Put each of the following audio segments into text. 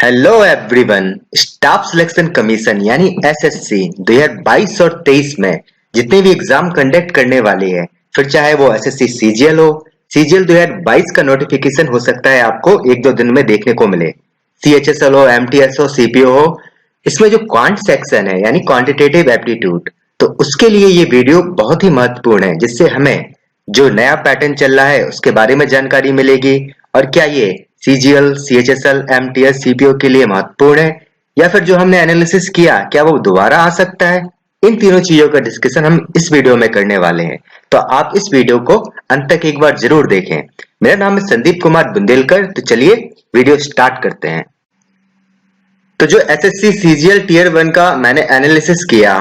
Hello everyone. Staff selection commission यानी SSC 2022 और 23 में जितने भी एग्जाम कंडक्ट करने वाली है, फिर चाहे वो एसएससी सीजीएल हो, सीजीएल 2022 का नोटिफिकेशन हो सकता है आपको एक दो दिन में देखने को मिले, सीएचएसएल हो, एमटीएस हो, सीपीओ हो। इसमें जो क्वांट सेक्शन है यानी क्वांटिटेटिव एप्टीट्यूड, तो उसके लिए ये वीडियो बहुत ही महत्वपूर्ण है, जिससे हमें जो नया पैटर्न चल रहा है उसके बारे में जानकारी मिलेगी और क्या ये सीजीएल, सीएचएसएल, एमटीएस, सीपीओ के लिए महत्वपूर्ण है या फिर जो हमने एनालिसिस किया क्या वो दोबारा आ सकता है। इन तीनों चीजों का डिस्कशन हम इस वीडियो में करने वाले हैं, तो आप इस वीडियो को अंत तक एक बार जरूर देखें। मेरा नाम है संदीप कुमार बुंदेलकर। तो चलिए वीडियो स्टार्ट करते हैं। तो जो एसएससी सीजीएल टीयर 1 का मैंने एनालिसिस किया,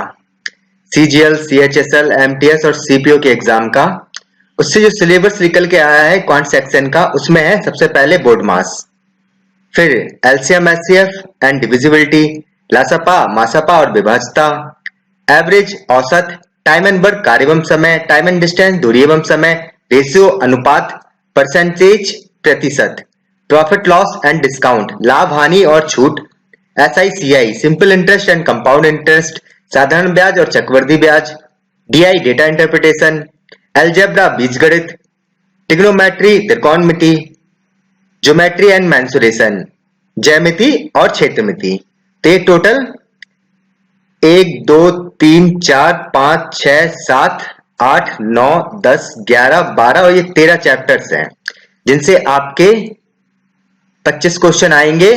सीजीएल, सीएचएसएल, एमटीएस और सीपीओ के एग्जाम का, उससे जो सिलेबस निकल के आया है क्वांट सेक्शन का, उसमें है सबसे पहले बोर्ड मास, फिर एलसीएम, एचसीएफ एंड डिविजिबिलिटी, लासपा, मासपा और विभाज्यता, एवरेज, औसत, टाइम एंड वर्क, कार्य एवं समय, टाइम एंड डिस्टेंस, दूरी एवं समय, रेशियो, अनुपात, परसेंटेज, प्रतिशत, प्रॉफिट लॉस एंड डिस्काउंट, लाभ हानि और छूट, SICI, simple interest and compound interest, साधारण ब्याज और चक्रवृद्धि ब्याज, डीआई, डेटा इंटरप्रिटेशन, अलजेब्रा, बीजगणित, ट्रिग्नोमेट्री, त्रिकोणमिति, ज्योमेट्री एंड मेंसुरेशन, ज्यामिति और क्षेत्रमिति। तो ये टोटल 1 2 3 4 5 6 7 8 9 10 11 12 और ये 13 चैप्टर्स हैं, जिनसे आपके 25 क्वेश्चन आएंगे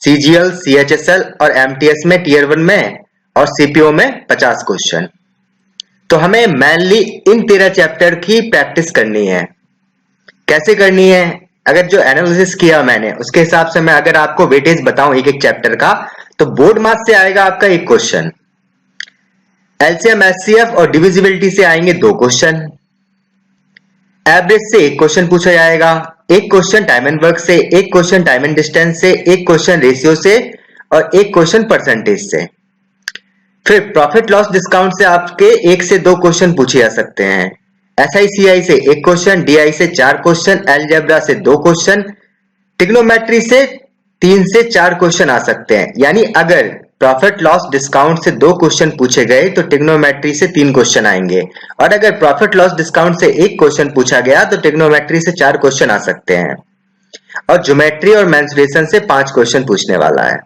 सीजीएल, सीएचएसएल और एमटीएस में टीयर 1 में, और सीपीओ में 50 क्वेश्चन। तो हमें मेनली इन 13 चैप्टर की प्रैक्टिस करनी है। कैसे करनी है? अगर जो एनालिसिस किया मैंने उसके हिसाब से मैं अगर आपको वेटेज बताऊं एक एक चैप्टर का, तो बोर्ड मास से आएगा आपका एक क्वेश्चन, एलसीएम, एचसीएफ और डिविजिबिलिटी से आएंगे 2 क्वेश्चन, एवरेज से एक क्वेश्चन पूछा जाएगा, एक क्वेश्चन टाइम एंड वर्क से, एक क्वेश्चन टाइम एंड डिस्टेंस से, एक क्वेश्चन रेशियो से और एक क्वेश्चन परसेंटेज से। फिर प्रॉफिट लॉस डिस्काउंट से आपके 1 से 2 क्वेश्चन पूछे जा सकते हैं, एसआईसीआई से 1 क्वेश्चन, डीआई से 4 क्वेश्चन, अलजेब्रा से 2 क्वेश्चन, ट्रिग्नोमेट्री से 3 से 4 क्वेश्चन आ सकते हैं। यानी अगर प्रॉफिट लॉस डिस्काउंट से 2 क्वेश्चन पूछे गए तो ट्रिग्नोमेट्री से 3 क्वेश्चन आएंगे, और अगर प्रॉफिट लॉस डिस्काउंट से 1 क्वेश्चन पूछा गया तो ट्रिग्नोमेट्री से 4 क्वेश्चन आ सकते हैं, और ज्योमेट्री और मेंसुरेशन से 5 क्वेश्चन पूछने वाला है।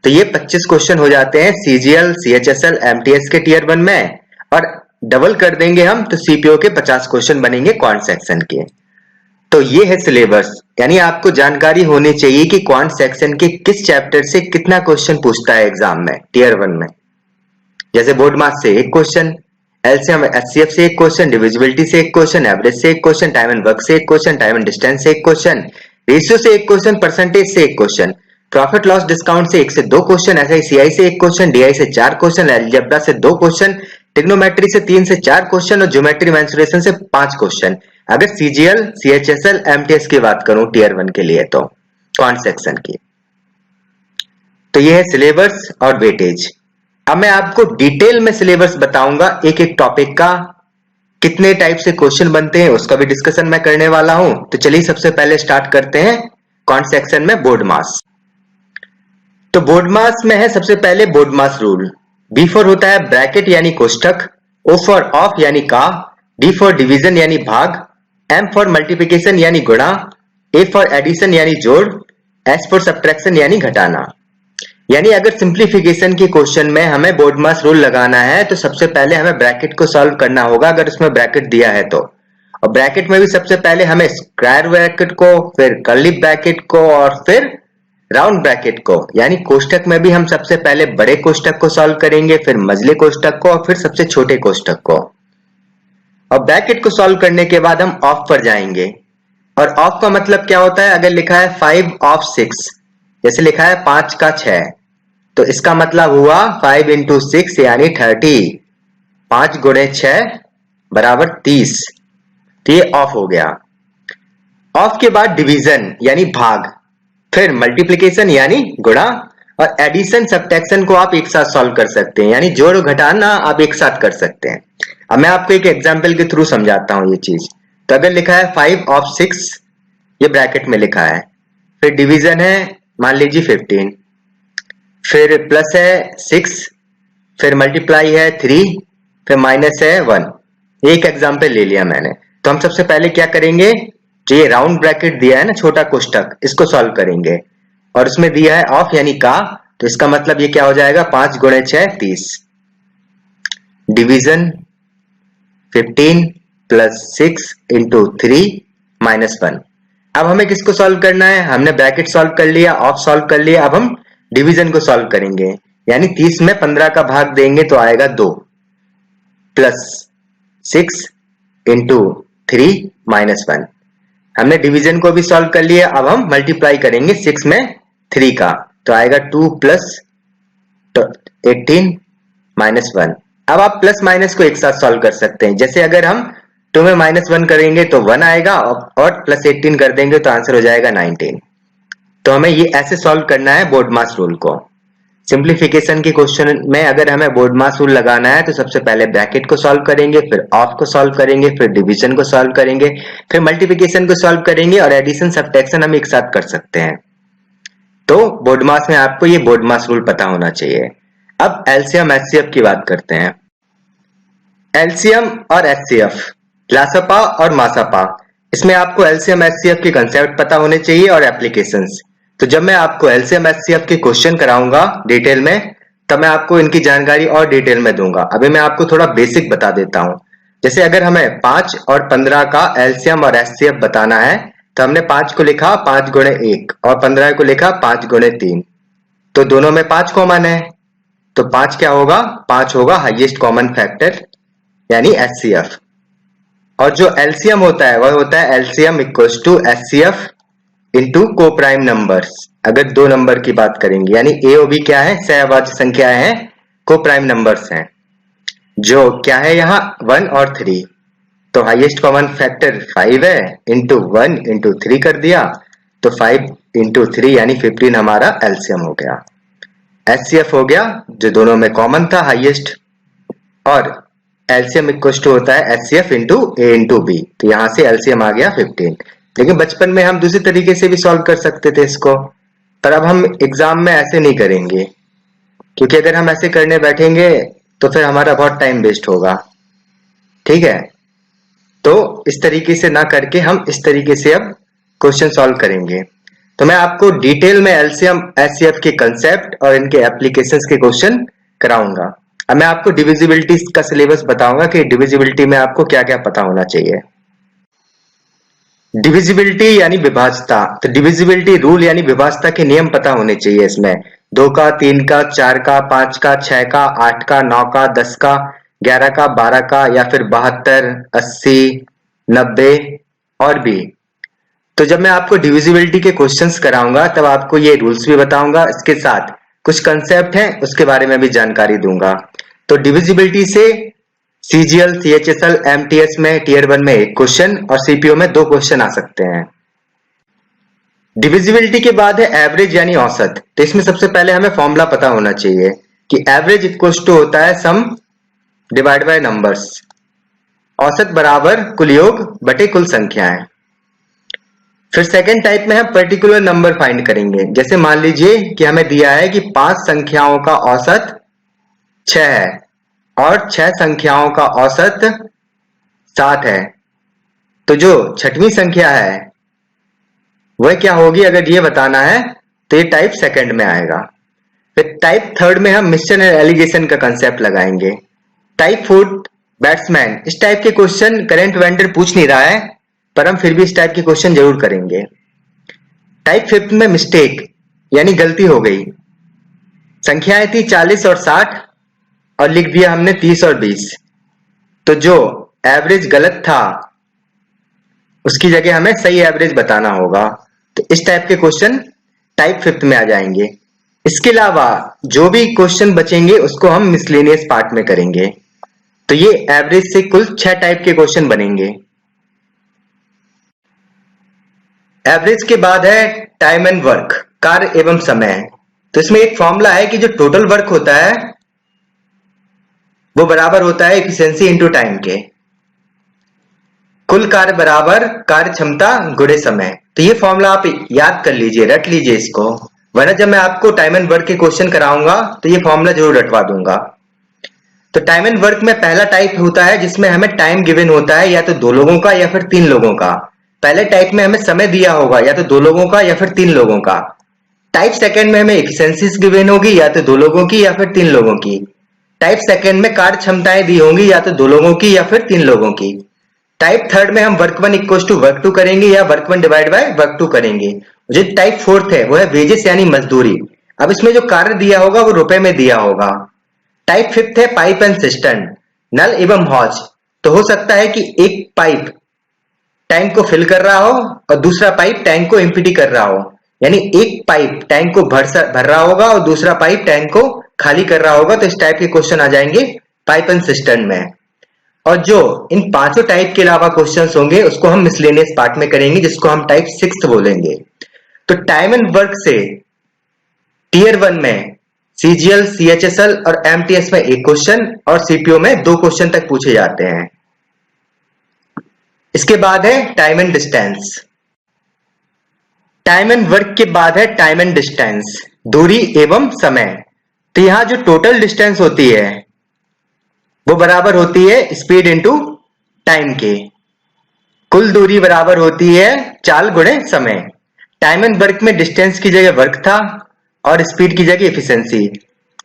तो ये 25 क्वेश्चन हो जाते हैं सीजीएल, सीएचएसएल, एमटीएस के टीयर 1 में, और डबल कर देंगे हम तो सीपीओ के 50 क्वेश्चन बनेंगे क्वांट सेक्शन के। तो ये है सिलेबस, यानी आपको जानकारी होनी चाहिए कि क्वांट सेक्शन के किस चैप्टर से कितना क्वेश्चन पूछता है एग्जाम में टीयर 1 में। जैसे बोर्ड मास से 1 क्वेश्चन, एलसीएम एचसीएफ से 1 क्वेश्चन, डिविजिबिलिटी से 1 क्वेश्चन, एवरेज से 1 क्वेश्चन, टाइम एंड वर्क से 1 क्वेश्चन, टाइम एंड डिस्टेंस से 1 क्वेश्चन, रेशियो से 1 क्वेश्चन, परसेंटेज से 1 क्वेश्चन, प्रॉफिट लॉस डिस्काउंट से 1 से 2 क्वेश्चन, एसआईसीआई से 1 क्वेश्चन, डीआई से 4 क्वेश्चन, अलजेब्रा से 2 क्वेश्चन, ट्रिग्नोमेट्री से 3 से 4 क्वेश्चन और ज्योमेट्री मेंसुरेशन से 5 क्वेश्चन। अगर सीजीएल, सीएचएसएल, एमटीएस की बात करूं टीयर 1 के लिए तो क्वांट सेक्शन की। तो ये है सिलेबस और वेटेज। अब मैं आपको डिटेल में सिलेबस बताऊंगा, एक एक टॉपिक का कितने टाइप से क्वेश्चन बनते हैं उसका भी डिस्कशन मैं करने वाला हूं। तो चलिए सबसे पहले स्टार्ट करते हैं क्वांट सेक्शन में बोर्ड मास। तो बोर्ड मास में है सबसे पहले BODMAS rule. B for होता है ब्रैकेट यानी कोष्ठक, ओ फॉर ऑफ यानी का, डी फॉर डिवीजन यानी भाग, एम फॉर मल्टीप्लिकेशन यानी गुणा, ए फॉर एडिशन यानी जोड़, एस फॉर सब्ट्रैक्शन यानी घटाना। यानी अगर सिंप्लीफिकेशन के क्वेश्चन में हमें बोर्ड मास रूल लगाना है तो सबसे पहले हमें ब्रैकेट को सॉल्व करना होगा, अगर उसमें ब्रैकेट दिया है तो। और ब्रैकेट में भी सबसे पहले हमें स्क्वायर ब्रैकेट को, फिर कर्ली ब्रैकेट को और फिर राउंड ब्रैकेट को। यानी कोष्ठक में भी हम सबसे पहले बड़े कोष्ठक को सॉल्व करेंगे, फिर मझले कोष्ठक को और फिर सबसे छोटे कोष्ठक को। और ब्रैकेट को सॉल्व करने के बाद हम ऑफ पर जाएंगे। और ऑफ का मतलब क्या होता है? अगर लिखा है 5 ऑफ 6, जैसे लिखा है 5 का 6, तो इसका मतलब हुआ 5 इंटू 6 यानी 30, 5 गुणे 6 बराबर 30। तो ये ऑफ हो गया। ऑफ के बाद डिवीजन यानी भाग, फिर मल्टीप्लिकेशन यानी गुणा, और एडिशन सब्ट्रैक्शन को आप एक साथ सॉल्व कर सकते हैं, यानी जोड़ घटाना आप एक साथ कर सकते हैं। अब मैं आपको एक एग्जांपल के थ्रू समझाता हूं ये चीज। तो अगर लिखा है 5 ऑफ 6, ये ब्रैकेट में लिखा है, फिर डिवीजन है मान लीजिए 15, फिर प्लस है 6, फिर मल्टीप्लाई है 3, फिर माइनस है 1। एक एग्जाम्पल ले लिया मैंने। तो हम सबसे पहले क्या करेंगे, जो ये राउंड ब्रैकेट दिया है ना, छोटा कोष्टक, इसको सॉल्व करेंगे। और उसमें दिया है ऑफ यानी का, तो इसका मतलब ये क्या हो जाएगा, 5 गुणे 6 30। Division 15 plus 6 into 3 minus 1। अब हमें किसको सॉल्व करना है, हमने ब्रैकेट सॉल्व कर लिया, ऑफ सॉल्व कर लिया, अब हम डिवीजन को सॉल्व करेंगे। यानी 30 में 15 का भाग देंगे तो आएगा 2 प्लस 6 इंटू 3 माइनस 1। हमने डिवीजन को भी सॉल्व कर लिया, अब हम मल्टीप्लाई करेंगे 6 में 3 का, तो आएगा 2 प्लस 18 माइनस 1। अब आप प्लस माइनस को एक साथ सॉल्व कर सकते हैं। जैसे अगर हम 2 में माइनस 1 करेंगे तो 1 आएगा, और प्लस 18 कर देंगे तो आंसर हो जाएगा 19। तो हमें ये ऐसे सॉल्व करना है बोर्डमास रूल को। सिंप्लीफिकेशन के क्वेश्चन में अगर हमें बोर्डमास रूल लगाना है तो सबसे पहले ब्रैकेट को सॉल्व करेंगे, फिर ऑफ को सॉल्व करेंगे, फिर डिवीजन को सॉल्व करेंगे, फिर मल्टीप्लिकेशन को सॉल्व करेंगे, और एडिशन सब्ट्रैक्शन हम एक साथ कर सकते हैं। तो बोर्डमास में आपको ये बोर्डमास रूल पता होना चाहिए। अब एलसीएम एचसीएफ की बात करते हैं। एलसीएम और एचसीएफ, लासपा और मासापा, इसमें आपको एलसीएम एचसीएफ के कंसेप्ट पता होने चाहिए और एप्लीकेशंस। तो जब मैं आपको एलसीएम एचसीएफ के क्वेश्चन कराऊंगा डिटेल में, तब मैं आपको इनकी जानकारी और डिटेल में दूंगा। अभी मैं आपको थोड़ा बेसिक बता देता हूं। जैसे अगर हमें 5 और 15 का एलसीएम और एचसीएफ बताना है, तो हमने 5 को लिखा 5 गुणे 1 और 15 को लिखा 5 गुणे 3। तो दोनों में 5 कॉमन है, तो 5 क्या होगा, 5 होगा हाईएस्ट कॉमन फैक्टर यानी एचसीएफ। और जो एलसीएम होता है वह होता है LCM equals to HCF into को प्राइम नंबर्स। अगर 2 नंबर की बात करेंगे, यानी ए और बी क्या है, सहअभाज्य संख्याएं हैं, को प्राइम नंबर्स हैं, जो क्या है यहाँ 1 और 3। तो हाईएस्ट कॉमन फैक्टर 5 है, इंटू 1 इंटू 3 कर दिया, तो 5 इंटू 3 यानी 15 हमारा एलसीएम हो गया। एचसीएफ हो गया जो दोनों में कॉमन था हाईएस्ट, और एलसीएम इक्वल टू होता है एचसीएफ इंटू ए इंटू बी। तो यहां से एलसीएम आ गया 15। लेकिन बचपन में हम दूसरी तरीके से भी सॉल्व कर सकते थे इसको, पर अब हम एग्जाम में ऐसे नहीं करेंगे, क्योंकि अगर हम ऐसे करने बैठेंगे तो फिर हमारा बहुत टाइम वेस्ट होगा। ठीक है, तो इस तरीके से ना करके हम इस तरीके से अब क्वेश्चन सॉल्व करेंगे। तो मैं आपको डिटेल में एलसीएम एचसीएफ के कंसेप्ट और इनके एप्लीकेशंस के क्वेश्चन कराऊंगा। अब मैं आपको डिविजिबिलिटी का सिलेबस बताऊंगा कि डिविजिबिलिटी में आपको क्या क्या पता होना चाहिए। डिविजिबिलिटी यानी विभाज्यता, तो डिविजिबिलिटी रूल यानी विभाज्यता के नियम पता होने चाहिए। इसमें 2 का, 3 का, 4 का, 5 का, 6 का, 8 का, 9 का, 10 का, 11 का, 12 का, या फिर 72, 80, 90 और भी। तो जब मैं आपको डिविजिबिलिटी के क्वेश्चंस कराऊंगा तब आपको ये रूल्स भी बताऊंगा, इसके साथ कुछ कंसेप्ट हैं उसके बारे में भी जानकारी दूंगा। तो डिविजिबिलिटी से सीजीएल, सीएचएसएल, एमटीएस में टीयर 1 में 1 क्वेश्चन और सीपीओ में 2 क्वेश्चन आ सकते हैं। डिविजिबिलिटी के बाद है एवरेज यानी औसत। तो इसमें सबसे पहले हमें फॉर्मूला पता होना चाहिए कि एवरेज इक्वल्स टू होता है सम डिवाइड बाय नंबर्स। औसत बराबर कुल योग बटे कुल संख्याएं। फिर सेकेंड टाइप में हम पर्टिकुलर नंबर फाइंड करेंगे। जैसे मान लीजिए कि हमें दिया है कि 5 संख्याओं का औसत 6 है और 6 संख्याओं का औसत 7 है, तो जो छठवीं संख्या है वह क्या होगी, अगर ये बताना है तो ये टाइप सेकंड में आएगा। फिर टाइप थर्ड में हम मिक्सचर एंड एलिगेशन का कंसेप्ट लगाएंगे। टाइप फोर्थ बैट्समैन, इस टाइप के क्वेश्चन करंट वेंडर पूछ नहीं रहा है, पर हम फिर भी इस टाइप के क्वेश्चन जरूर करेंगे। टाइप फिफ्थ में मिस्टेक यानी गलती हो गई। संख्याएं थी 40 और 60 और लिख दिया हमने 30 और 20, तो जो एवरेज गलत था उसकी जगह हमें सही एवरेज बताना होगा। तो इस टाइप के क्वेश्चन टाइप फिफ्थ में आ जाएंगे। इसके अलावा जो भी क्वेश्चन बचेंगे उसको हम मिसलेनियस पार्ट में करेंगे। तो ये एवरेज से कुल 6 टाइप के क्वेश्चन बनेंगे। एवरेज के बाद है टाइम एंड वर्क, कार्य एवं समय। तो इसमें एक फॉर्मूला है कि जो टोटल वर्क होता है वो बराबर होता है एफिशिएंसी इनटू टाइम के। कुल कार्य बराबर कार्य क्षमता गुणे समय। तो ये फॉर्मूला आप याद कर लीजिए, रट लीजिए इसको। वरना जब मैं आपको टाइम एंड वर्क के क्वेश्चन कराऊंगा तो ये फॉर्मूला जरूर रटवा दूंगा। तो टाइम एंड वर्क में पहला टाइप होता है जिसमें हमें टाइम गिवन होता है या तो 2 लोगों का या फिर 3 लोगों का। पहले टाइप में हमें समय दिया होगा या तो 2 लोगों का या फिर 3 लोगों का। टाइप सेकंड में हमें एफिशिएंसीज गिवन होगी या तो 2 लोगों की या फिर 3 लोगों की। टाइप सेकंड में कार्य क्षमताएं दी होंगी या तो 2 लोगों की या फिर 3 लोगों की। टाइप थर्ड में हम work one equal to work two करेंगे या work one divide by work two करेंगे। जो टाइप फोर्थ है वो है वेजेस यानी मजदूरी। अब इसमें जो कार्य दिया होगा वो रुपए में दिया होगा। टाइप फिफ्थ है पाइप एंड सिस्टर्न, नल एवं हौज। तो हो सकता है कि एक पाइप टैंक को फिल कर रहा हो और दूसरा पाइप टैंक को एम्प्टी कर रहा हो, यानी एक पाइप टैंक को भर रहा होगा और दूसरा पाइप टैंक को खाली कर रहा होगा। तो इस टाइप के क्वेश्चन आ जाएंगे पाइप एंड सिस्टर्न में। और जो इन पांचों टाइप के अलावा क्वेश्चंस होंगे उसको हम मिसलेनियस पार्ट में करेंगे, जिसको हम टाइप सिक्स्थ बोलेंगे। तो टाइम एंड वर्क से टीयर 1 में सीजीएल, सीएचएसएल और एमटीएस में एक क्वेश्चन और सीपीओ में 2 क्वेश्चन तक पूछे जाते हैं। इसके बाद है time and distance. Time and work के बाद है टाइम एंड डिस्टेंस, दूरी एवं समय। तो यहां जो टोटल डिस्टेंस होती है वो बराबर होती है स्पीड इनटू टाइम के। कुल दूरी बराबर होती है चाल गुणे समय। टाइम एंड वर्क में डिस्टेंस की जगह वर्क था और स्पीड की जगह एफिशिएंसी,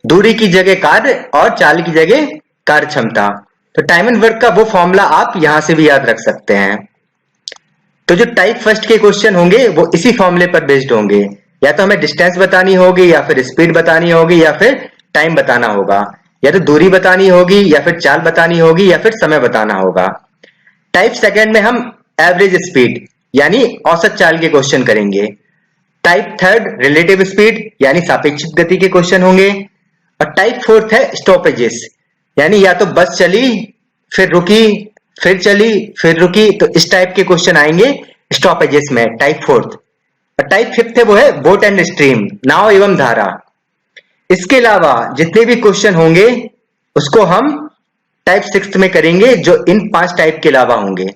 दूरी की जगह कार्य और चाल की जगह कार्य क्षमता। तो टाइम एंड वर्क का वो फॉर्मूला आप यहां से भी याद रख सकते हैं। तो जो टाइप फर्स्ट के क्वेश्चन होंगे वो इसी फॉर्मूले पर बेस्ड होंगे, या तो हमें डिस्टेंस बतानी होगी या फिर स्पीड बतानी होगी या फिर टाइम बताना होगा, या तो दूरी बतानी होगी या फिर चाल बतानी होगी या फिर समय बताना होगा। टाइप सेकंड में हम एवरेज स्पीड यानी औसत चाल के क्वेश्चन करेंगे। टाइप थर्ड रिलेटिव स्पीड यानी सापेक्षिक गति के क्वेश्चन होंगे। और टाइप फोर्थ है स्टॉपेजेस, यानी या तो बस चली फिर रुकी फिर चली फिर रुकी, तो इस टाइप के क्वेश्चन आएंगे स्टॉपेजेस में टाइप फोर्थ। और टाइप फिफ्थ है वो है बोट एंड स्ट्रीम, नाव एवं धारा। इसके अलावा जितने भी क्वेश्चन होंगे उसको हम टाइप सिक्स्थ में करेंगे जो इन 5 टाइप के अलावा होंगे।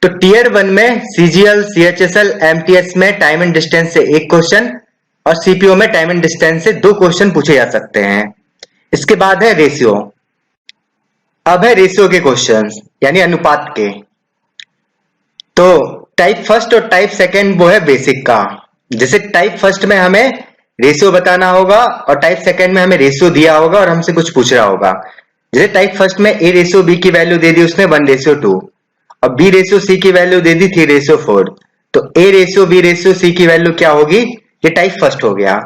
तो टीयर 1 में सीजीएल, सीएचएसएल, एमटीएस में टाइम एंड डिस्टेंस से एक क्वेश्चन और सीपीओ में टाइम एंड डिस्टेंस से 2 क्वेश्चन पूछे जा सकते हैं। इसके बाद है रेशियो। अब है रेशियो के क्वेश्चंस यानी अनुपात के। तो टाइप फर्स्ट और टाइप सेकंड वो है बेसिक का। जैसे टाइप फर्स्ट में हमें रेशियो बताना होगा और टाइप सेकंड में हमें रेशियो दिया होगा और हमसे कुछ पूछ रहा होगा। जैसे टाइप फर्स्ट में ए रेशियो बी की वैल्यू दे दी उसने 1:2 और बी रेशियो सी की वैल्यू दे दी 3:4। तो A ratio B ratio C की वैल्यू क्या होगी, ये टाइप फर्स्ट हो गया।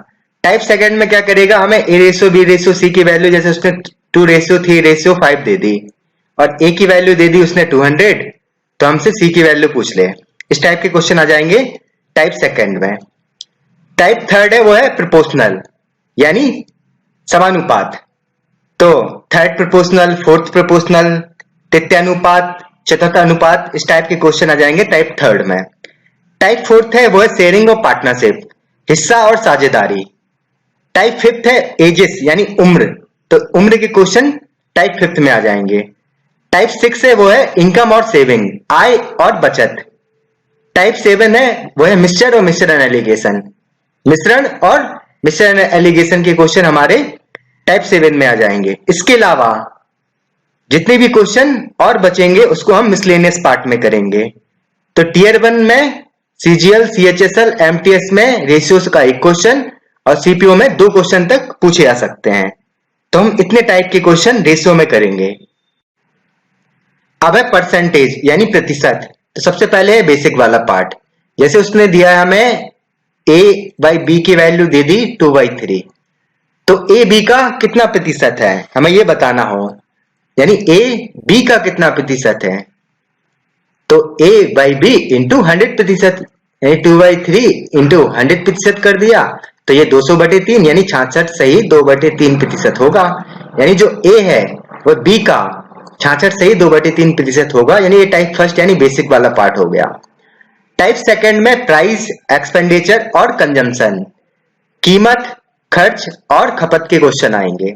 टाइप सेकंड में क्या करेगा, हमें A ratio B ratio C की वैल्यू जैसे उसने 2:3:5 दे दी और ए की वैल्यू दे दी उसने 200, तो हमसे सी की वैल्यू पूछ ले। इस टाइप के क्वेश्चन आ जाएंगे टाइप सेकंड में। टाइप थर्ड है वो है प्रोपोर्शनल यानी समानुपात। तो थर्ड प्रोपोर्शनल, फोर्थ प्रोपोर्शनल, तृतीयानुपात, चतुर्थ अनुपात, इस टाइप के क्वेश्चन आ जाएंगे टाइप थर्ड में। टाइप फोर्थ है वो है शेयरिंग और पार्टनरशिप, हिस्सा और साझेदारी। टाइप फिफ्थ है एजेस यानी उम्र, तो उम्र के क्वेश्चन टाइप फिफ्थ में आ जाएंगे। टाइप सिक्स है वो है इनकम और सेविंग, आय और बचत। टाइप 7 है वो है मिक्सचर और मिश्रण एलिगेशन, मिश्रण और मिश्रण एलिगेशन के क्वेश्चन हमारे टाइप 7 में आ जाएंगे। इसके अलावा जितने भी क्वेश्चन और बचेंगे उसको हम मिसलेनियस पार्ट में करेंगे। तो टीयर 1 में सीजीएल, सीएचएसएल, एमटीएस में रेशियोज का एक क्वेश्चन और सीपीओ में 2 क्वेश्चन तक पूछे जा सकते हैं। तो हम इतने टाइप के क्वेश्चन रेशियो में करेंगे। अब है परसेंटेज यानी प्रतिशत। तो सबसे पहले है बेसिक वाला पार्ट। जैसे उसने दिया है हमें a/b की वैल्यू दे दी 2/3, तो a/b का कितना प्रतिशत है हमें ये बताना हो, यानी a/b का कितना प्रतिशत है। तो a/b इंटू 100% यानी 2/3 इंटू 100% कर दिया तो ये 200/3 यानी 66 सही 2/3% होगा। यानी जो a है वो b का 66 सही 2/3% होगा। यानी ये टाइप फर्स्ट यानी बेसिक वाला पार्ट हो गया। टाइप सेकंड में प्राइस, एक्सपेंडिचर और कंजम्पशन, कीमत, खर्च और खपत के क्वेश्चन आएंगे।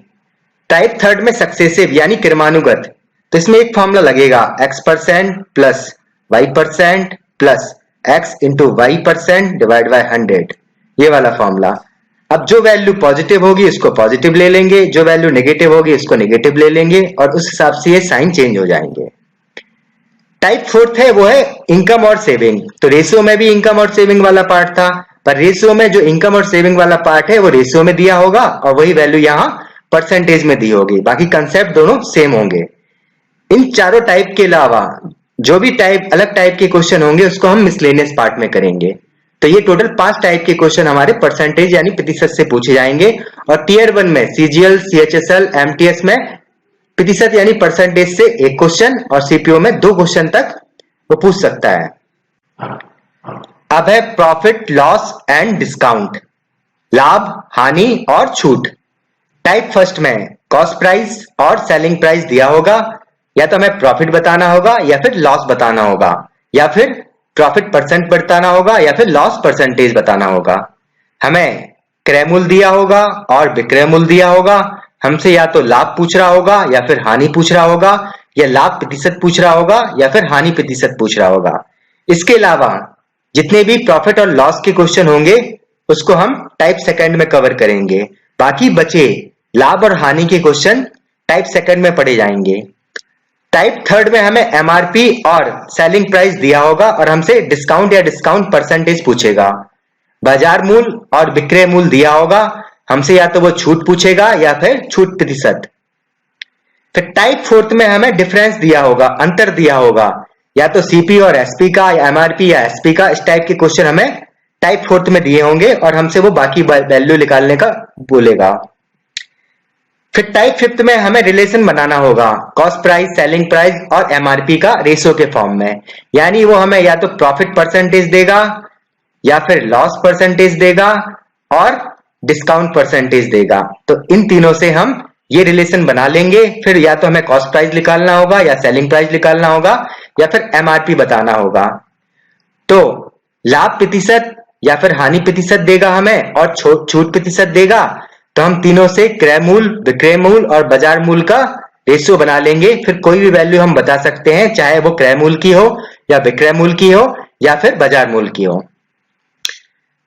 टाइप थर्ड में सक्सेसिव यानी क्रमानुगत, तो इसमें एक फॉर्मूला लगेगा x% plus y% plus x into y% divide by 100। ये वाला फॉर्मूला। अब जो वैल्यू पॉजिटिव होगी उसको पॉजिटिव ले लेंगे, जो वैल्यू नेगेटिव होगी उसको नेगेटिव ले लेंगे और उस हिसाब से ये साइन चेंज हो जाएंगे। टाइप फोर्थ है वो है इनकम और सेविंग। तो रेशियो में भी इनकम और सेविंग वाला पार्ट था, पर रेशियो में जो इनकम और सेविंग वाला पार्ट है वो रेशियो में दिया होगा और वही वैल्यू यहाँ परसेंटेज में दी होगी, बाकी कंसेप्ट दोनों सेम होंगे। इन चारों टाइप के अलावा जो भी टाइप अलग टाइप के क्वेश्चन होंगे उसको हम मिसलेनियस पार्ट में करेंगे। तो ये टोटल 5 टाइप के क्वेश्चन हमारे परसेंटेज यानी प्रतिशत से पूछे जाएंगे और टीयर 1 में सीजीएल, सीएचएसएल, एमटीएस में प्रतिशत यानी परसेंटेज से एक क्वेश्चन और सीपीओ में 2 क्वेश्चन तक वो पूछ सकता है। अब है प्रॉफिट लॉस एंड डिस्काउंट, लाभ हानि और छूट। टाइप फर्स्ट में कॉस्ट प्राइस और सेलिंग प्राइस दिया होगा, या तो हमें प्रॉफिट बताना होगा या फिर लॉस बताना होगा, या फिर प्रॉफिट परसेंट बताना होगा या फिर लॉस परसेंटेज बताना होगा। हमें क्रय मूल्य दिया होगा और विक्रय मूल्य दिया होगा। हमसे या तो लाभ पूछ रहा होगा या फिर हानि पूछ रहा होगा, या लाभ प्रतिशत पूछ रहा होगा या फिर हानि प्रतिशत पूछ रहा होगा। इसके अलावा जितने भी प्रॉफिट और लॉस के क्वेश्चन होंगे उसको हम टाइप सेकंड में कवर करेंगे। बाकी बचे लाभ और हानि के क्वेश्चन टाइप सेकंड में पढ़े जाएंगे। टाइप थर्ड में हमें एमआरपी और सेलिंग प्राइस दिया होगा और हमसे डिस्काउंट या डिस्काउंट परसेंटेज पूछेगा। बाजार मूल्य और विक्रय मूल्य दिया होगा, हमसे या तो वो छूट पूछेगा या फिर छूट प्रतिशत। फिर टाइप फोर्थ में हमें डिफरेंस दिया होगा, अंतर दिया होगा, या तो सीपी और एसपी का या एमआरपी या एसपी का। इस टाइप के क्वेश्चन हमें टाइप फोर्थ में दिए होंगे और हमसे वो बाकी वैल्यू निकालने का बोलेगा। फिर टाइप फिफ्थ में हमें रिलेशन बनाना होगा कॉस्ट प्राइस, सेलिंग प्राइस और एमआरपी का रेशियो के फॉर्म में, यानी वो हमें या तो प्रॉफिट परसेंटेज देगा या फिर लॉस परसेंटेज देगा और डिस्काउंट परसेंटेज देगा। तो इन तीनों से हम ये रिलेशन बना लेंगे। फिर या तो हमें कॉस्ट प्राइस निकालना होगा या सेलिंग प्राइस निकालना होगा या फिर एमआरपी बताना होगा। तो लाभ प्रतिशत या फिर हानि प्रतिशत देगा हमें और छूट प्रतिशत देगा। तो हम तीनों से क्रय मूल्य, विक्रय मूल्य और बाजार मूल्य का रेशियो बना लेंगे। फिर कोई भी वैल्यू हम बता सकते हैं, चाहे वो क्रय मूल्य की हो या विक्रय मूल्य की हो या फिर बाजार मूल्य की हो।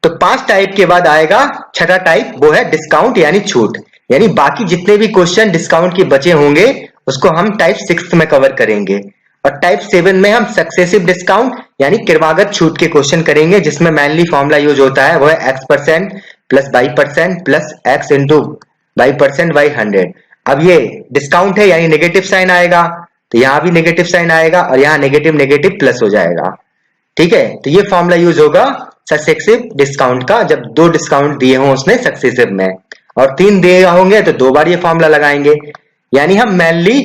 तो 5 टाइप के बाद आएगा छठा टाइप, वो है डिस्काउंट यानी छूट। यानी बाकी जितने भी क्वेश्चन डिस्काउंट के बचे होंगे उसको हम टाइप 6 में कवर करेंगे। और टाइप 7 में हम सक्सेसिव डिस्काउंट यानी क्रमागत छूट के क्वेश्चन करेंगे, जिसमें मेनली फॉर्मूला यूज होता है वो है x% plus y% plus x into y% by 100। अब ये डिस्काउंट है यानी नेगेटिव साइन आएगा, तो यहाँ भी नेगेटिव साइन आएगा और यहाँ नेगेटिव नेगेटिव प्लस हो जाएगा। ठीक है, तो ये फॉर्मूला यूज होगा सक्सेसिव डिस्काउंट का जब 2 डिस्काउंट दिए हों उसमें सक्सेसिव में, और 3 दिए होंगे तो 2 बार ये फॉर्मूला लगाएंगे। यानी हम मेनली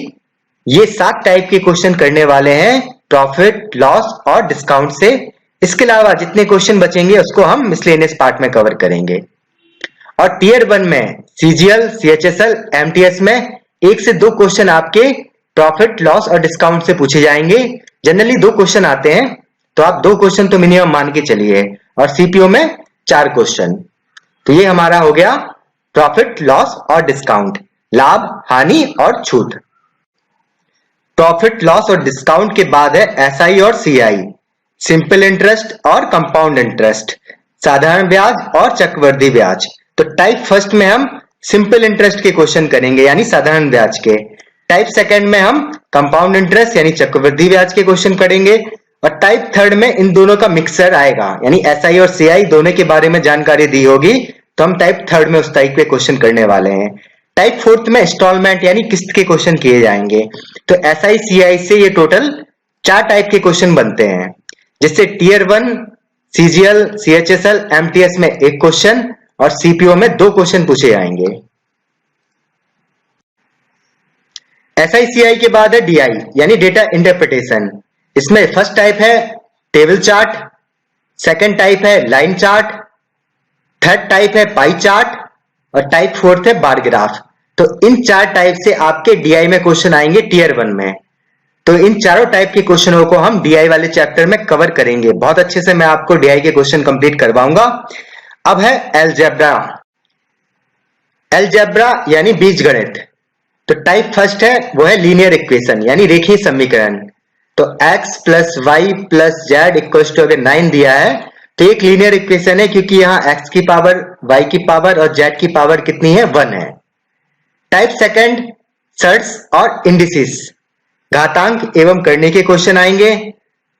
ये 7 टाइप के क्वेश्चन करने वाले हैं प्रॉफिट, लॉस और डिस्काउंट से। इसके अलावा जितने क्वेश्चन बचेंगे उसको हम मिसलेनियस पार्ट में कवर करेंगे। और टीयर 1 में सीजीएल, सीएचएसएल, एमटीएस में 1 से 2 क्वेश्चन आपके प्रॉफिट, लॉस और डिस्काउंट से पूछे जाएंगे। जनरली 2 क्वेश्चन आते हैं, तो आप 2 क्वेश्चन तो मिनिमम मान के चलिए, और सीपीओ में 4 क्वेश्चन। तो ये हमारा हो गया प्रॉफिट, लॉस और डिस्काउंट, लाभ, हानि और छूट। प्रॉफिट, लॉस और डिस्काउंट के बाद है एसआई और सीआई, सिंपल इंटरेस्ट और कंपाउंड इंटरेस्ट, साधारण ब्याज और चक्रवृद्धि ब्याज। तो टाइप फर्स्ट में हम सिंपल इंटरेस्ट के क्वेश्चन करेंगे यानी साधारण ब्याज के। टाइप सेकंड में हम कंपाउंड इंटरेस्ट यानी चक्रवृद्धि ब्याज के क्वेश्चन करेंगे। और टाइप थर्ड में इन दोनों का मिक्सर आएगा, यानी एसआई और सीआई दोनों के बारे में जानकारी दी होगी, तो हम टाइप थर्ड में उस टाइप के क्वेश्चन करने वाले हैं। टाइप फोर्थ में इंस्टॉलमेंट यानी किस्त के क्वेश्चन किए जाएंगे। तो एसआई सीआई से ये टोटल 4 टाइप के क्वेश्चन बनते हैं, जिससे टीयर 1 सीजीएल, सीएचएसएल, एमटीएस में 1 क्वेश्चन और सीपीओ में 2 क्वेश्चन पूछे जाएंगे। एसआईसीआई के बाद है डीआई यानी डेटा इंटरप्रिटेशन। इसमें फर्स्ट टाइप है टेबल चार्ट, सेकंड टाइप है लाइन चार्ट, थर्ड टाइप है पाई चार्ट और टाइप फोर्थ है बार ग्राफ। तो इन 4 टाइप से आपके डीआई में क्वेश्चन आएंगे टीयर 1 में। तो इन चारों टाइप के क्वेश्चनों को हम डीआई वाले चैप्टर में कवर करेंगे। बहुत अच्छे से मैं आपको डीआई के क्वेश्चन कंप्लीट करवाऊंगा। अब है अलजेब्रा। अलजेब्रा यानी बीजगणित। तो टाइप फर्स्ट है वो है लीनियर इक्वेशन यानी रेखीय समीकरण। तो x plus Y plus Z equal to अगर 9 दिया है तो एक लीनियर इक्वेशन है क्योंकि यहाँ x की पावर, y की पावर और z की पावर कितनी है, 1 है। टाइप सेकंड सर्ट्स और इंडिसेस, घातांक एवं करने के क्वेश्चन आएंगे।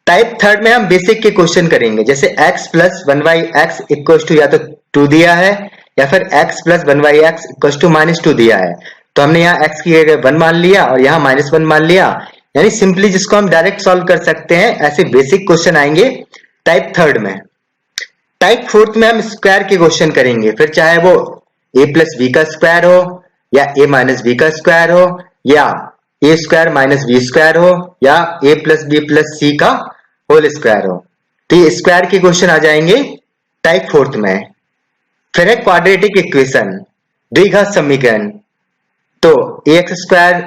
टाइप थर्ड में हम बेसिक के क्वेश्चन करेंगे, जैसे x plus 1/x equal to या तो 2 दिया है या फिर x plus 1/x equal to -2 दिया है, तो हमने यहाँ x की जगह 1 मान लिया और यहाँ -1 मान लिया, यानी सिंपली जिसको हम डायरेक्ट सॉल्व कर सकते हैं, ऐसे बेसिक क्वेश्चन आएंगे टाइप थर्ड में। टाइप फोर्थ में हम स्क्वायर के क्वेश्चन करेंगे, फिर चाहे वो a प्लस बी का स्क्वायर हो या a माइनस बी का स्क्वायर हो या a square minus B square हो या a plus B plus C का होल स्क्वायर हो, तो ये स्क्वायर के क्वेश्चन आ जाएंगे टाइप फोर्थ में। फिर है क्वाड्रेटिक इक्वेशन, द्विघात समीकरण, तो ax square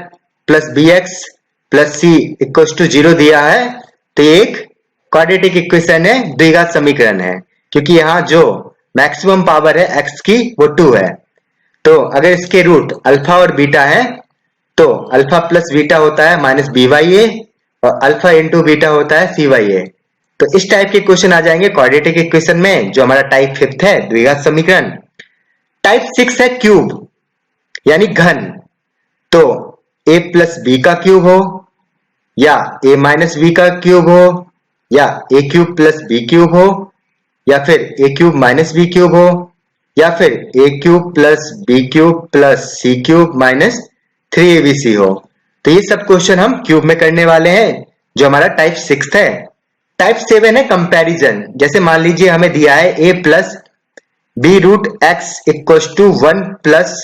plus B X plus C equal to 0 दिया है, तो ये एक क्वाड्रेटिक इक्वेशन है, द्विघात समीकरण है, क्योंकि यहाँ जो मैक्सिमम पावर है x की वो 2 है। तो अगर इसके रूट अल्फा और बीटा है तो अल्फा प्लस बीटा होता है माइनस BYA और अल्फा इंटू बीटा होता है CYA। तो इस टाइप के क्वेश्चन आ जाएंगे क्वाड्रेटिक इक्वेशन में, जो हमारा टाइप फिफ्थ है, द्विघात समीकरण। टाइप 6 है क्यूब यानी घन, तो a प्लस बी का क्यूब हो या a माइनस बी का क्यूब हो या a cube plus B cube हो या फिर a cube minus B cube हो या फिर a cube plus B cube plus C cube minus 3abc हो। तो ये सब क्वेश्चन हम क्यूब में करने वाले हैं, जो हमारा टाइप 6 है। टाइप 7 है कंपैरिजन, जैसे मान लीजिए हमें दिया है a plus B root X equal to 1 plus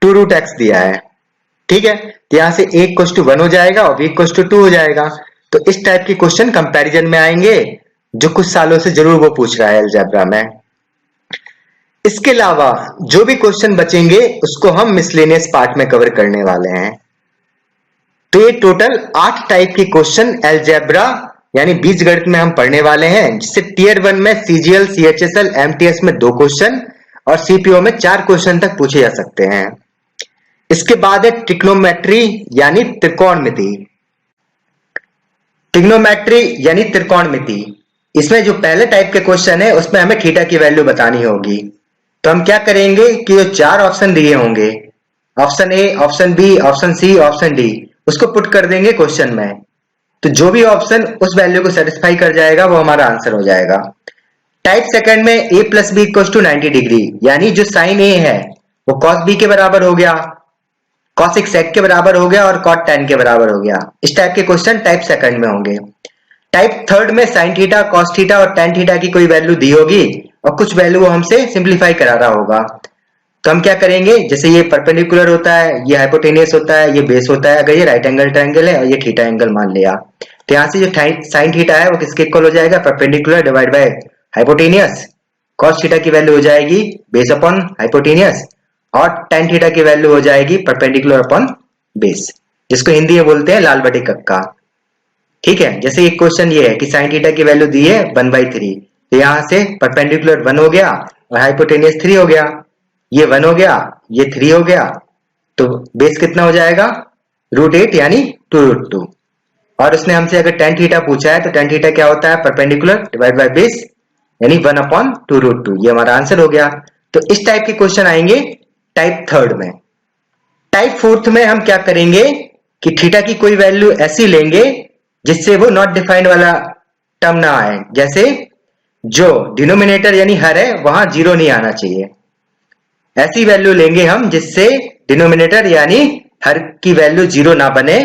2 root X दिया है, ठीक है, तो यहां से a इक्व टू 1 हो जाएगा और b इक्व टू 2 हो जाएगा। तो इस टाइप के क्वेश्चन कंपैरिजन में आएंगे, जो कुछ सालों से जरूर वो पूछ रहा है अलजेब्रा में। इसके अलावा जो भी क्वेश्चन बचेंगे उसको हम मिसलेनियस पार्ट में कवर करने वाले हैं। तो ये टोटल 8 टाइप के क्वेश्चन अलजेब्रा यानी बीजगणित में हम पढ़ने वाले हैं, जिससे टीयर 1 में CGL, CHSL, MTS में 2 क्वेश्चन और CPO में 4 क्वेश्चन तक पूछे जा सकते हैं। इसके बाद है ट्रिग्नोमेट्री यानी त्रिकोणमिति। ट्रिग्नोमेट्री यानी त्रिकोणमिति, इसमें जो पहले टाइप के क्वेश्चन है उसमें हमें थीटा की वैल्यू बतानी होगी। तो हम क्या करेंगे कि जो 4 ऑप्शन दिए होंगे, option A, option B, option C, option D, उसको पुट कर देंगे क्वेश्चन में, तो जो भी ऑप्शन उस वैल्यू को सेटिस्फाई कर जाएगा वो हमारा आंसर हो जाएगा। टाइप सेकंड में a plus B equal to 90 degree, यानी जो साइन ए है वो कॉस बी के बराबर हो गया, कॉस सेक के बराबर हो गया और कॉट tan के बराबर हो गया। इस टाइप के क्वेश्चन टाइप सेकंड में होंगे। टाइप थर्ड में साइन थीटा, कॉस थीटा और tan थीटा की कोई वैल्यू दी होगी और कुछ वैल्यू वो हमसे सिंप्लीफाई करा रहा होगा, तो हम क्या करेंगे, जैसे ये परपेंडिकुलर होता है, ये हाइपोटेनियस होता है, ये बेस होता है, अगर ये राइट एंगल ट्रायंगल है और ये थीटा एंगल मान लिया, तो यहाँ से जो साइन थीटा है वो किसके इक्वल हो जाएगा, perpendicular divide by hypotenuse. Cos theta की वैल्यू हो जाएगी बेस अपॉन हाइपोटेनियस और tan थीटा की वैल्यू हो जाएगी परपेंडिकुलर अपॉन बेस, जिसको हिंदी में बोलते हैं लाल बटे कक्का, ठीक है। जैसे एक क्वेश्चन ये है कि साइन थीटा की वैल्यू दी है 1/3, तो यहाँ से परपेंडिकुलर 1 हो गया और हाइपोटेनियस 3 हो गया, ये 1 हो गया, ये 3 हो गया, तो बेस कितना हो जाएगा, √8 यानी 2√2। और उसने हमसे अगर tan थीटा पूछा है तो tan थीटा क्या होता है, परपेंडिकुलर डिवाइड बाय बेस यानी 1/2√2, ये हमारा आंसर हो गया। तो इस टाइप के क्वेश्चन आएंगे टाइप थर्ड में। टाइप फोर्थ में हम क्या करेंगे कि थीटा की कोई वैल्यू ऐसी लेंगे जिससे वो नॉट डिफाइंड वाला टर्म ना आए, जैसे जो डिनोमिनेटर यानी हर है वहां 0 नहीं आना चाहिए, ऐसी वैल्यू लेंगे हम जिससे डिनोमिनेटर यानी हर की वैल्यू 0 ना बने,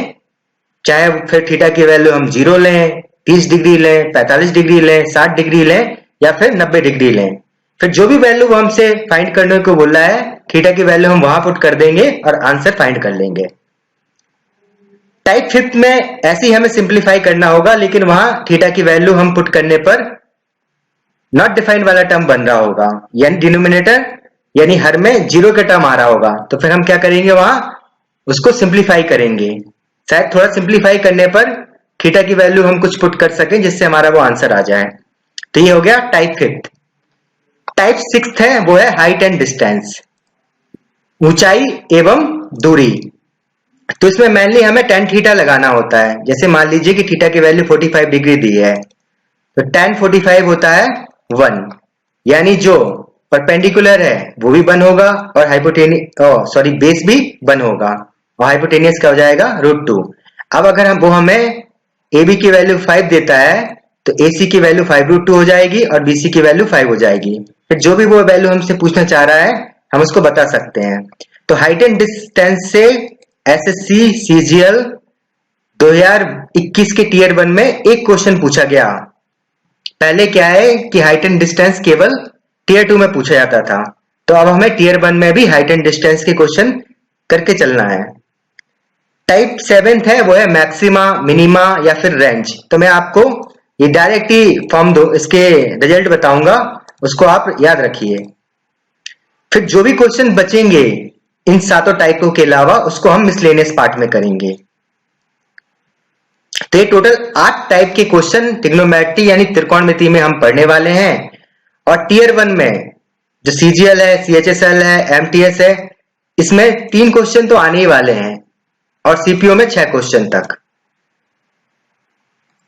चाहे फिर थीटा की वैल्यू हम 0 लें, 30 डिग्री लें, 45 डिग्री लें, 60 डिग्री लें या फिर 90 डिग्री लें, फिर जो भी वैल्यू वो हमसे फाइंड करने को बोल रहा है थीटा की वैल्यू हम वहां पुट कर देंगे और आंसर फाइंड कर लेंगे। टाइप फिफ्थ में ऐसे हमें सिंप्लीफाई करना होगा, लेकिन वहां थीटा की वैल्यू हम पुट करने पर नॉट डिफाइंड वाला टर्म बन रहा होगा, यानी डिनोमिनेटर यानी हर में 0 का टर्म आ रहा होगा, तो फिर हम क्या करेंगे वहां उसको सिंप्लीफाई करेंगे, शायद थोड़ा सिंप्लीफाई करने पर थीटा की वैल्यू हम कुछ पुट कर सकें जिससे हमारा वो आंसर आ जाए। तो ये हो गया टाइप फिफ्थ। टाइप सिक्स्थ है वो है हाइट एंड डिस्टेंस, ऊंचाई एवं दूरी। तो इसमें मेनली हमें tan थीटा लगाना होता है, जैसे मान लीजिए कि थीटा की वैल्यू 45 डिग्री दी है, तो tan 45 होता है 1, यानी जो परपेंडिकुलर है वो भी 1 होगा और हाइपोटेनियस बेस भी 1 होगा और हाइपोटेनियस क्या हो जाएगा √2। अब अगर वो हमें AB की वैल्यू 5 देता है तो AC की वैल्यू 5√2 हो जाएगी और BC की वैल्यू 5 हो जाएगी। फिर जो भी वो वैल्यू हमसे पूछना चाह रहा है हम उसको बता सकते हैं। तो हाइट एंड डिस्टेंस से SSC CGL 2021 के टीयर 1 में एक क्वेश्चन पूछा गया। पहले क्या है कि हाइट एंड डिस्टेंस केवल टीयर 2 में पूछा जाता था, तो अब हमें टीयर 1 में भी हाइट एंड डिस्टेंस के क्वेश्चन करके चलना है। टाइप 7th है वो है मैक्सिमा, मिनिमा या फिर रेंज। तो मैं आपको ये डायरेक्ट ही फॉर्म दो इसके रिजल्ट बताऊंगा, उसको आप याद रखिए। फिर जो भी क्वेश्चन बचेंगे इन सातों टाइपों के अलावा उसको हम मिसलेनियस पार्ट में करेंगे। तो ये टोटल 8 टाइप के क्वेश्चन ट्रिग्नोमेट्री यानी त्रिकोणमिति में हम पढ़ने वाले हैं। और टीयर 1 में जो CGL है, CHSL है, MTS है, इसमें 3 क्वेश्चन तो आने ही वाले हैं और CPO में 6 क्वेश्चन तक।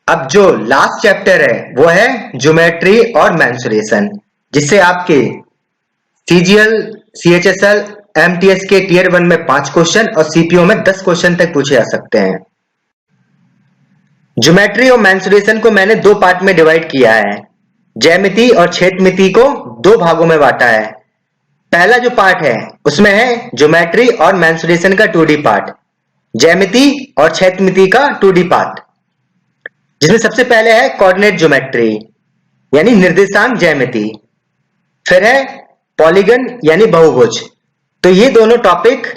अब जो लास्ट चैप्टर है वो है ज्योमेट्री और मेंसुरेशन, जिससे आपके CGL, CHSL, MTS के टीयर 1 में 5 क्वेश्चन और CPO में 10 क्वेश्चन तक पूछे जा सकते हैं। ज्योमेट्री और मेंसुरेशन को मैंने 2 पार्ट में डिवाइड किया है। ज्यामिति और क्षेत्रमिति को 2 भागों में बांटा है। पहला जो पार्ट है उसमें है ज्योमेट्री और मेंसुरेशन का 2D पार्ट, ज्यामिति और क्षेत्रमिति का 2D पार्ट, जिसमें सबसे पहले है कोऑर्डिनेट ज्योमेट्री यानी निर्देशांक ज्यामिति, फिर है पॉलीगन यानी बहुभुज। तो ये दोनों टॉपिक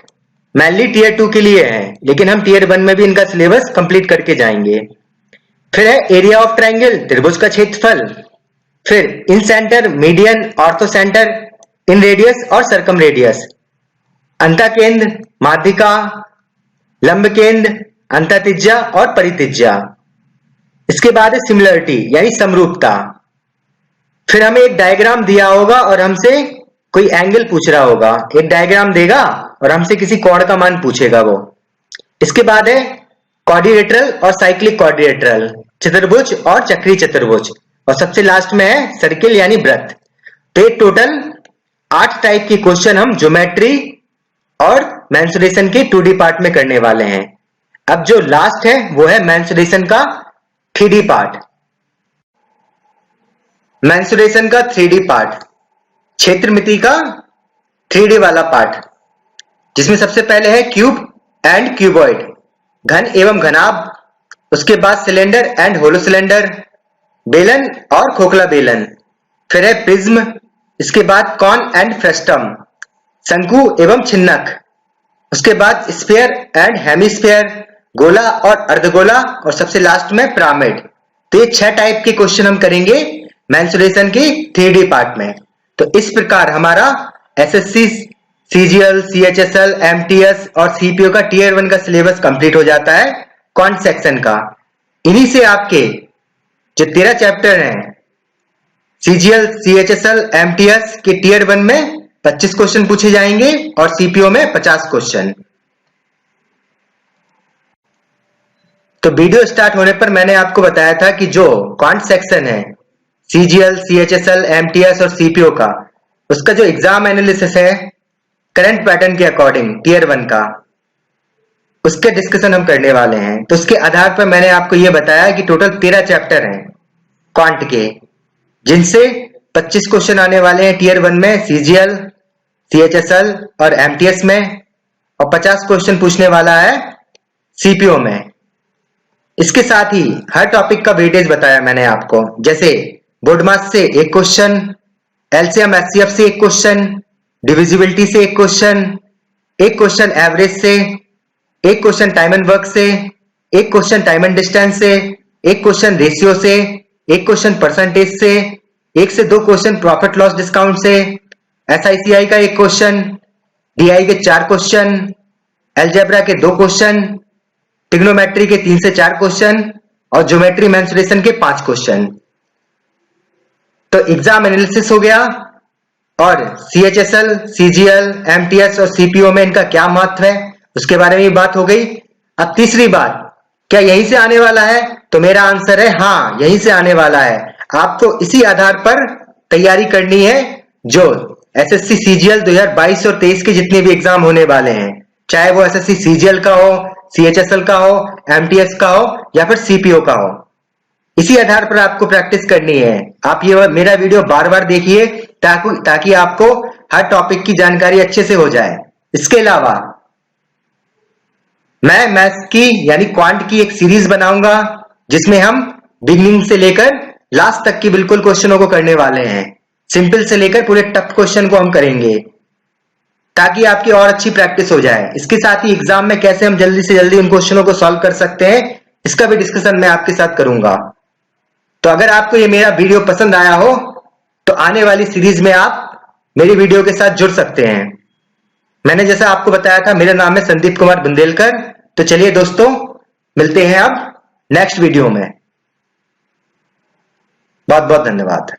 मेनली टीयर 2 के लिए हैं, लेकिन हम टीयर 1 में भी इनका सिलेबस कंप्लीट करके जाएंगे। फिर है एरिया ऑफ ट्रायंगल, त्रिभुज का क्षेत्रफल, फिर incentre, median, orthocentre, inradius और सर्कम रेडियस, अंतःकेंद्र, माध्यिका, लंब केंद्र, अंतःत्रिज्या और परित्रिज्या। इसके बाद है सिमिलरिटी यानी समरूपता। फिर हमें एक डायग्राम दिया होगा और हमसे कोई एंगल पूछ रहा होगा, एक डायग्राम देगा और हमसे किसी कोण का मान पूछेगा वो। इसके बाद है क्वाड्रिलेटरल और साइक्लिक क्वाड्रिलेटरल, चतुर्भुज और चक्रीय चतुर्भुज, और सबसे लास्ट में है सर्किल यानी वृत्त। तो ये टोटल 8 टाइप के क्वेश्चन हम ज्योमेट्री और मेंसुरेशन के 2D पार्ट में करने वाले हैं। अब जो लास्ट है वो है मेंसुरेशन का 3D पार्ट। मेंसुरेशन का 3D पार्ट, क्षेत्रमिति का 3D वाला पार्ट, जिसमें सबसे पहले है क्यूब एंड क्यूबॉइड, घन एवं घनाभ, उसके बाद सिलेंडर एंड होलो सिलेंडर, बेलन और खोखला बेलन, फिर है प्रिज्म, इसके बाद कॉन एंड फ्रेस्टम, शंकु एवं छिन्नक, उसके बाद स्फीयर एंड हेमिस्फीयर, गोला और अर्धगोला, और सबसे लास्ट में पिरामिड। तो ये 6 टाइप के क्वेश्चन हम करेंगे मेंसुरेशन के 3D पार्ट में। तो इस प्रकार हमारा SSC, CGL, CHSL, MTS और CPO का टीयर 1 का सिलेबस कंप्लीट हो जाता है क्वांट सेक्शन का। इन्हीं से आपके जो 13 चैप्टर हैं CGL, CHSL, MTS के टीयर 1 में 25 क्वेश्चन पूछे जाएंगे और CPO में 50 क्वेश्चन। तो वीडियो स्टार्ट होने पर मैंने आपको बताया था कि जो क्वांट सेक्शन है CGL, CHSL, MTS और CPO का, उसका जो एग्जाम एनालिसिस है करंट पैटर्न के अकॉर्डिंग टीयर 1 का, उसके डिस्कशन हम करने वाले हैं। तो उसके आधार पर मैंने आपको यह बताया कि टोटल 13 चैप्टर हैं क्वांट के, जिनसे 25 क्वेश्चन आने वाले हैं टीयर 1 में CGL, CHSL और MTS में, और 50 क्वेश्चन पूछने वाला है CPO में। इसके साथ ही हर टॉपिक का वेटेज बताया मैंने आपको, जैसे बोर्ड मार्क्स से 1 क्वेश्चन, LCM HCF से 1 क्वेश्चन, डिविजिबिलिटी से 1 क्वेश्चन, 1 क्वेश्चन एवरेज से, 1 क्वेश्चन टाइम एंड वर्क से, 1 क्वेश्चन टाइम एंड डिस्टेंस से, 1 क्वेश्चन रेशियो से, 1 क्वेश्चन परसेंटेज से, 1 से 2 क्वेश्चन प्रॉफिट लॉस डिस्काउंट से, SICI का 1 क्वेश्चन, DI के 4 क्वेश्चन, अलजेब्रा के 2 क्वेश्चन, ट्रिग्नोमेट्री के 3 से 4 क्वेश्चन और ज्योमेट्री मेंसुरेशन के 5 क्वेश्चन। तो एग्जाम एनालिसिस हो गया, और CHSL, CGL, MTS और CPO में इनका क्या महत्व है उसके बारे में बात हो गई। अब तीसरी बात, क्या यहीं से आने वाला है? तो मेरा आंसर है हाँ, यहीं से आने वाला है। आपको इसी आधार पर तैयारी करनी है जो एसएससी सीजीएल 2022 और 23 के जितने भी एग्जाम होने वाले हैं, चाहे वो एसएससी सीजीएल का हो, सीएचएसएल का हो, एमटीएस का हो या फिर सीपीओ का हो, इसी आधार पर आपको प्रैक्टिस करनी है। आप ये मेरा वीडियो बार बार देखिए ताकि आपको हर टॉपिक की जानकारी अच्छे से हो जाए। इसके अलावा मैं मैथ्स की यानी क्वांट की एक सीरीज बनाऊंगा जिसमें हम बिगिनिंग से लेकर लास्ट तक की बिल्कुल क्वेश्चनों को करने वाले हैं। सिंपल से लेकर पूरे टफ क्वेश्चन को हम करेंगे ताकि आपकी और अच्छी प्रैक्टिस हो जाए। इसके साथ ही एग्जाम में कैसे हम जल्दी से जल्दी उन क्वेश्चनों को सॉल्व कर सकते हैं, इसका भी डिस्कशन मैं आपके साथ करूंगा। तो अगर आपको ये मेरा वीडियो पसंद आया हो तो आने वाली सीरीज में आप मेरी वीडियो के साथ जुड़ सकते हैं। मैंने जैसा आपको बताया था, मेरा नाम है संदीप कुमार बुंदेलकर। तो चलिए दोस्तों, मिलते हैं अब नेक्स्ट वीडियो में। बहुत बहुत धन्यवाद।